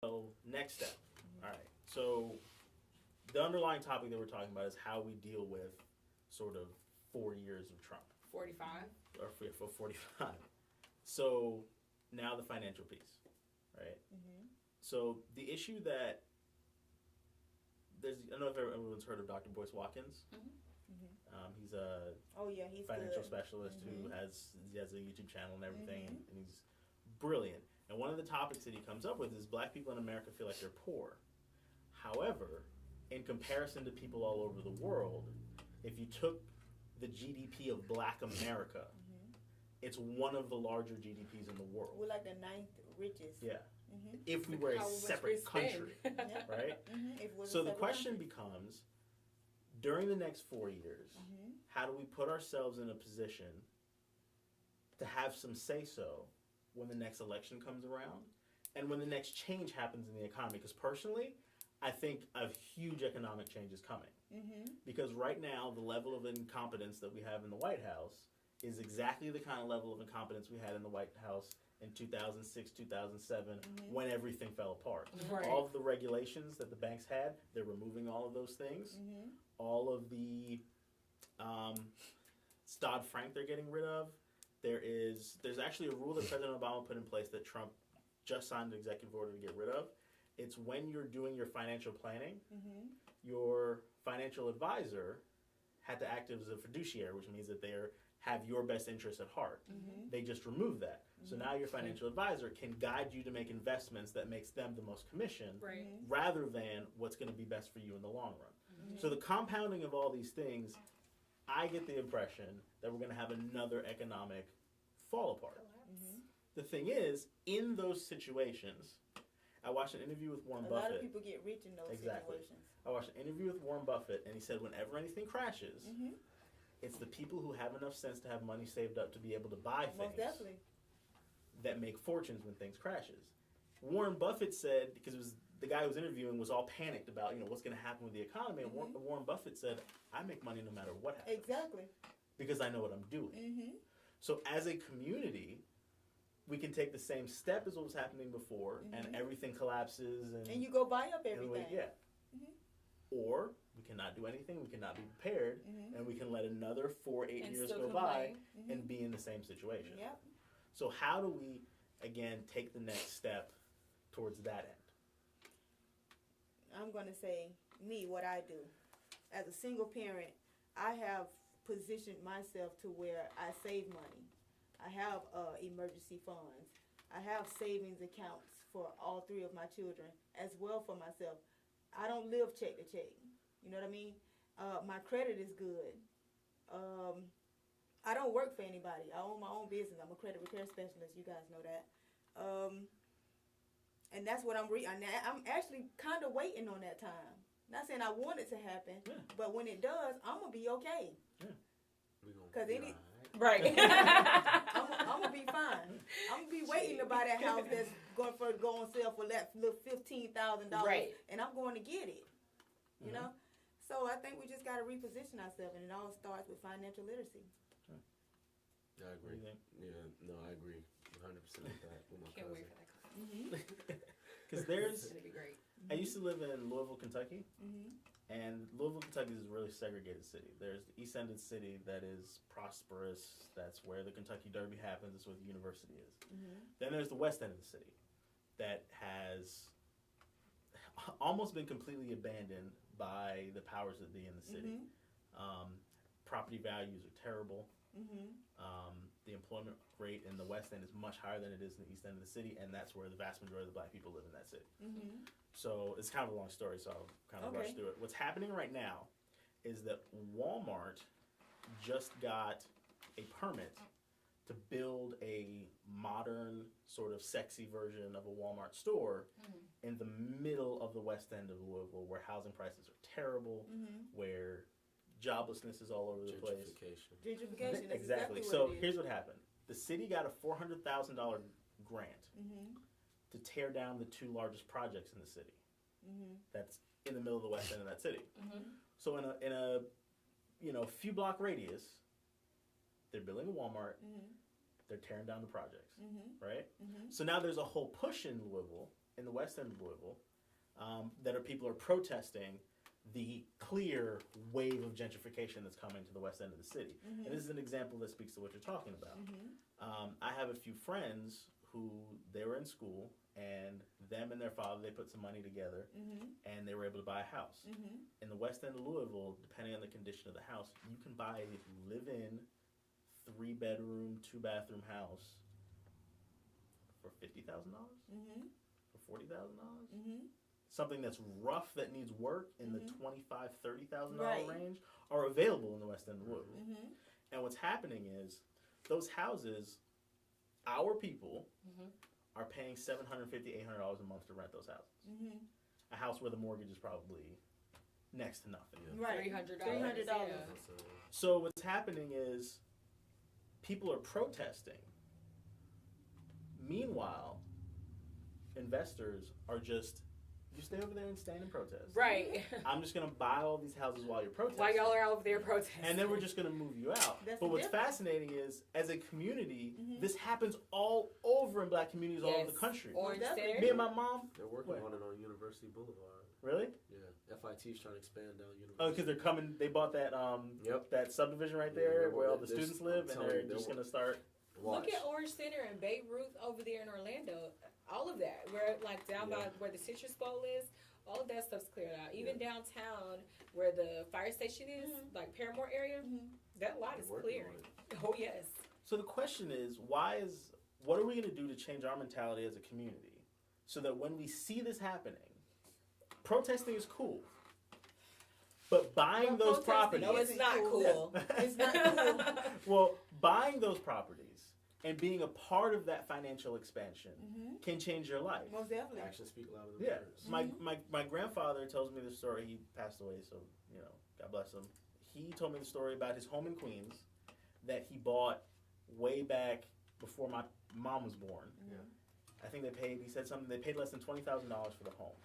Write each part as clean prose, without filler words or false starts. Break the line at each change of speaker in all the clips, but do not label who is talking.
So next step. All right. So the underlying topic that we're talking about is how we deal with sort of 4 years of Trump,
45.
or for 45. So now the financial piece, right?
Mm-hmm.
So the issue that I don't know if everyone's heard of Dr. Boyce Watkins. He's a
Oh yeah, he's
financial
good.
specialist who
Mhm.
has a YouTube channel and everything,
Mhm.
and he's brilliant. And one of the topics that he comes up with is black people in America feel like they're poor. However, in comparison to people all over the world, if you took the GDP of black America, it's one of the larger GDPs in the world.
We're like the ninth richest.
Yeah.
Mm-hmm.
If we were a
How much
separate
we spend.
country,
Yeah.
right?
Mm-hmm. If we're
So the
separate
question
country.
becomes, during the next 4 years,
Mhm.
how do we put ourselves in a position to have some say-so when the next election comes around and when the next change happens in the economy? Because personally, I think a huge economic change is coming.
Mhm.
Because right now, the level of incompetence that we have in the White House is exactly the kind of level of incompetence we had in the White House in 2006, 2007, when everything fell apart.
Right.
All of the regulations that the banks had, they're removing all of those things.
Mhm.
All of the Dodd-Frank they're getting rid of. There's actually a rule that President Obama put in place that Trump just signed an executive order to get rid of. It's when you're doing your financial planning,
Mhm.
your financial advisor had to act as a fiduciary, which means that they have your best interest at heart.
Mhm.
They just removed that. So now your financial advisor can guide you to make investments that makes them the most commission
Right.
rather than what's going to be best for you in the long run. So the compounding of all these things, I get the impression that we're going to have another economic fall apart.
Mhm.
The thing is, in those situations, I watched an interview with Warren
A
Buffett.
lot of people get rich in those
Exactly.
situations.
I watched an interview with Warren Buffett, and he said whenever anything crashes,
Mhm.
it's the people who have enough sense to have money saved up to be able to buy
Most
things
definitely.
that make fortunes when things crashes. Warren Buffett said, because it was the guy who was interviewing was all panicked about what's going to happen with the economy, and Warren Buffett said, "I make money no matter what happens
Exactly.
because I know what I'm doing."
Mhm.
So as a community, we can take the same step as what was happening before, and everything collapses,
And you go buy up
and
everything.
yeah.
Mhm.
Or we cannot do anything. We cannot be prepared, and we can let another 4, 8
And
years
still
go by
complain.
and be in the same situation.
Yep.
So how do we again take the next step towards that end?
I'm going to say what I do. As a single parent, I have positioned myself to where I save money. I have emergency funds. I have savings accounts for all three of my children, as well for myself. I don't live check to check. You know what I mean? My credit is good. I don't work for anybody. I own my own business. I'm a credit repair specialist. You guys know that. And that's what I'm actually kind of waiting on that time. Not saying I want it to happen, but when it does, I'm gonna be okay. Cause any,
Right.
I'm gonna be fine. I'm gonna be waiting to buy that house that's going to go on sale for that little $15,000,
Right.
and I'm going to get it. You know, so I think we just got to reposition ourselves, and it all starts with financial literacy.
I
What
agree.
do you think?
Yeah, no, I agree 100% with that. With my
Can't
cousin.
wait for that class.
Because
It's gonna be great.
I used to live in Louisville, Kentucky,
Mm-hmm.
and Louisville, Kentucky is a really segregated city. There's the East End of the city that is prosperous. That's where the Kentucky Derby happens. That's where the university is. Then there's the West End of the city that has almost been completely abandoned by the powers that be in the city. Property values are terrible. The employment rate in the West End is much higher than it is in the East End of the city, and that's where the vast majority of the black people live in that city. So it's kind of a long story, so I'll kind of rush
Okay.
through it. What's happening right now is that Walmart just got a permit to build a modern, sort of sexy version of a Walmart store in the middle of the West End of Louisville, where housing prices are terrible, where joblessness is all over the place.
Gentrification.
Gentrification. That's
Exactly.
what
So
it is.
here's what happened: the city got a $400,000 grant to tear down the two largest projects in the city. That's in the middle of the West End of that city. So in a few block radius, they're building a Walmart. They're tearing down the projects, right? So now there's a whole push in Louisville in the west end of Louisville that people are protesting the clear wave of gentrification that's coming to the west end of the city.
Mm-hmm.
And this is an example that speaks to what you're talking about.
Mm-hmm.
I have a few friends who they were in school, and them and their father, they put some money together,
Mm-hmm.
and they were able to buy a house.
Mm-hmm.
In the west end of Louisville, depending on the condition of the house, you can buy a live-in, 3-bedroom, 2-bathroom house for $50,000,
Mm-hmm.
for $40,000.
Mm-hmm.
Something that's rough that needs work in the $25,000-$30,000
Right.
range are available in the west end of Louisville.
Mm-hmm.
And what's happening is those houses, our people are paying $750, $800 a month to rent those houses.
Mm-hmm.
A house where the mortgage is probably next to nothing.
Right.
$300.
$300.
Yeah.
So what's happening is people are protesting. Meanwhile, investors are just, you stay over there and stand and protest.
Right.
I'm just going to buy all these houses while you're protesting.
While y'all are over there protesting.
And then we're just going to move you out.
That's
But
the
what's
difference.
fascinating is, as a community,
Mhm.
this happens all over in black communities all over the country.
Orange
Definitely.
Center.
Me and my mom,
They're working
Where?
on it on University Boulevard.
really?
Yeah, FIT's trying to expand down University.
Oh, because they're coming. They bought that
Yep.
that subdivision right
Yeah,
there
they're-
where all the
they're-
students
I'm
live, and
telling
they're
you,
just
they're-
going to start.
Watch.
Look at Orange Center and Beirut over there in Orlando. All of that, where like down by
Yeah.
where the Citrus Bowl is, all of that stuff's cleared out. Even downtown where the fire station is, like Paramore area,
Mm-hmm.
that lot
They're
is
working
clear.
on it.
Oh yes.
So the question is, what are we going to do to change our mentality as a community so that when we see this happening, protesting is cool, but buying those
protesting
properties.
No, it's
isn't
not cool.
It's not cool.
Well, buying those properties and being a part of that financial expansion
Mm-hmm.
can change your life.
Most definitely.
Actions speak louder than
Yeah,
words.
my grandfather tells me the story. He passed away, so God bless him. He told me the story about his home in Queens that he bought way back before my mom was born.
Yeah.
I think he said something. They paid less than $20,000 for the home.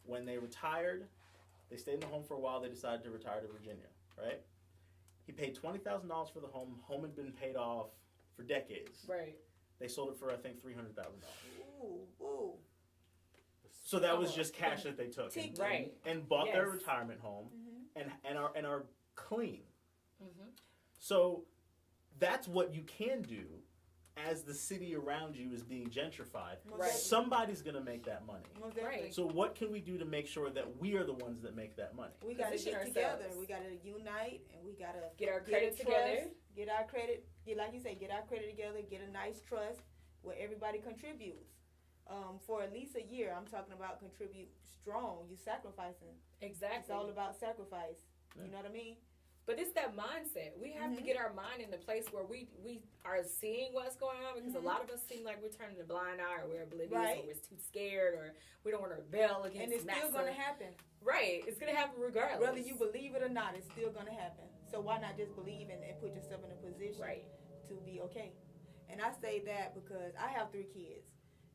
When they retired, they stayed in the home for a while. They decided to retire to Virginia. Right? He paid $20,000 for the home. Home had been paid off for decades.
Right.
They sold it for I think $300,000.
Ooh.
So that was just cash that they took and,
Right.
and bought their
Yes.
retirement home
Mm-hmm.
and are clean.
Mm-hmm.
So that's what you can do as the city around you is being gentrified.
Most
Right.
definitely.
Somebody's going to make that money.
Most definitely.
Right.
So what can we do to make sure that we are the ones that make that money?
We gotta
Position
get together.
ourselves.
We gotta unite, and we gotta
Get our
get
credit
a
together.
trust, get our credit. Like you say, get our credit together. Get a nice trust where everybody contributes. For at least a year, I'm talking about contribute strong. You sacrificing.
Exactly.
It's all about sacrifice.
Yeah.
You know what I mean?
But it's that mindset. We have to
Mhm.
get our mind in the place where we are seeing what's going on, because
Mhm.
a lot of us seem like we're turning a blind eye, or we're oblivious,
Right.
or we're too scared, or we don't want to rebel against
And it's still
massa.
gonna happen.
Right. It's gonna happen regardless.
Whether you believe it or not, it's still gonna happen. So why not just believe and put yourself in a position
Right.
to be okay? And I say that because I have 3 kids.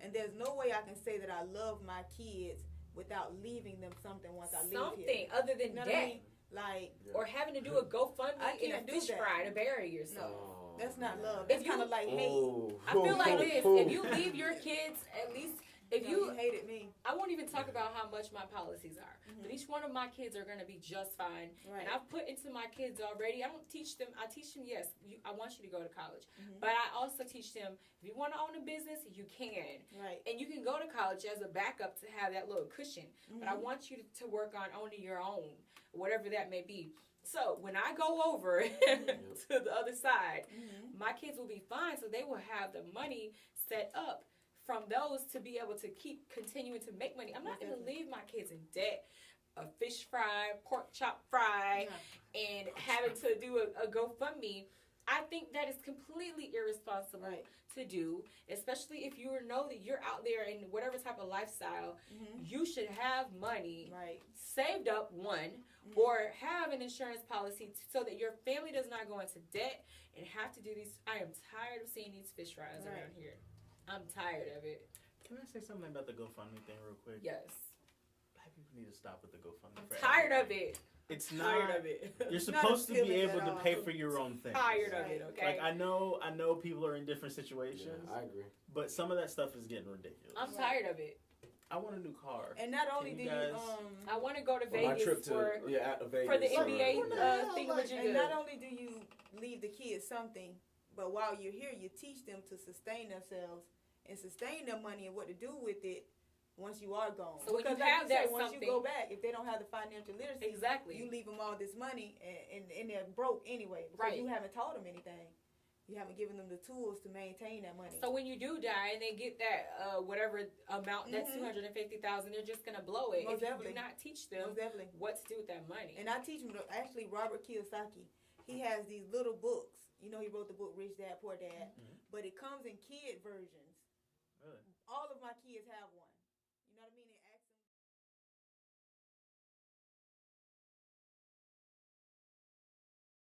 And there's no way I can say that I love my kids without leaving them something once I leave here.
Something other
You
than
know
debt,
what I mean? Like,
or having to do a GoFundMe
I
and a
can't do
fish
that.
fry to bury yourself.
Oh,
that's not
man.
love. That's
If you-
kind of like hate.
Oh,
I feel like
oh,
this:
oh.
if you leave your kids, at least if
No,
you
hated me.
I won't even talk about how much my policies are, but
Mhm.
each one of my kids are going to be just fine.
Right.
And I've put into my kids already. I don't teach them. I teach them, yes, I want you to go to college.
Mhm.
But I also teach them, if you want to own a business, you can.
Right.
And you can go to college as a backup to have that little cushion. But I
Mhm.
want you to work on owning your own, whatever that may be. So when I go over to the other side,
Mhm.
my kids will be fine, so they will have the money set up from those to be able to keep continuing to make money. I'm not going to
Definitely.
leave my kids in debt, a fish fry, pork chop fry,
Yeah.
and having to do a GoFundMe. I think that is completely irresponsible
Right.
to do, especially if you know that you're out there in whatever type of lifestyle.
Mhm.
You should have money
Right.
saved up, one,
Mhm.
or have an insurance policy so that your family does not go into debt and have to do these. I am tired of seeing these fish fries
Right.
around here. I'm tired of it.
Can I say something about the GoFundMe thing real quick?
Yes.
Black people need to stop with the GoFundMe.
I'm
for
tired of
everything.
it.
It's
Tired
not.
of it.
You're
not
supposed to be
appealing
able
at
to
all.
pay for your own things.
Tired of
Right.
it, okay?
Like I know people are in different situations,
Yeah, I agree.
but some of that stuff is getting ridiculous.
I'm
Right.
tired of it.
I want a new car.
And not only
Can
do
you
you
guys-
I want to go to
For my
Vegas
trip to
for
Vegas.
for the
summer.
NBA
What the hell,
thingamajigger.
and not only do you leave the kids something, but while you're here, you teach them to sustain themselves and sustain their money and what to do with it once you are gone.
So when
because
you
like
have
you said,
that
once you go
something-
back, if they don't have the financial literacy,
Exactly.
you leave them all this money and they're broke anyway because
Right.
you haven't taught them anything. You haven't given them the tools to maintain that money.
So when you do die and they get that whatever amount, that's
Mhm.
$250,000, they're just gonna blow it
Most
if you
definitely.
do not teach them
Most definitely.
what to do with that money.
And I teach them, actually, Robert Kiyosaki, he has these little books. You know, he wrote the book Rich Dad, Poor Dad,
Mhm.
but it comes in kid versions.
Really?
All of my kids have one. You know what I mean?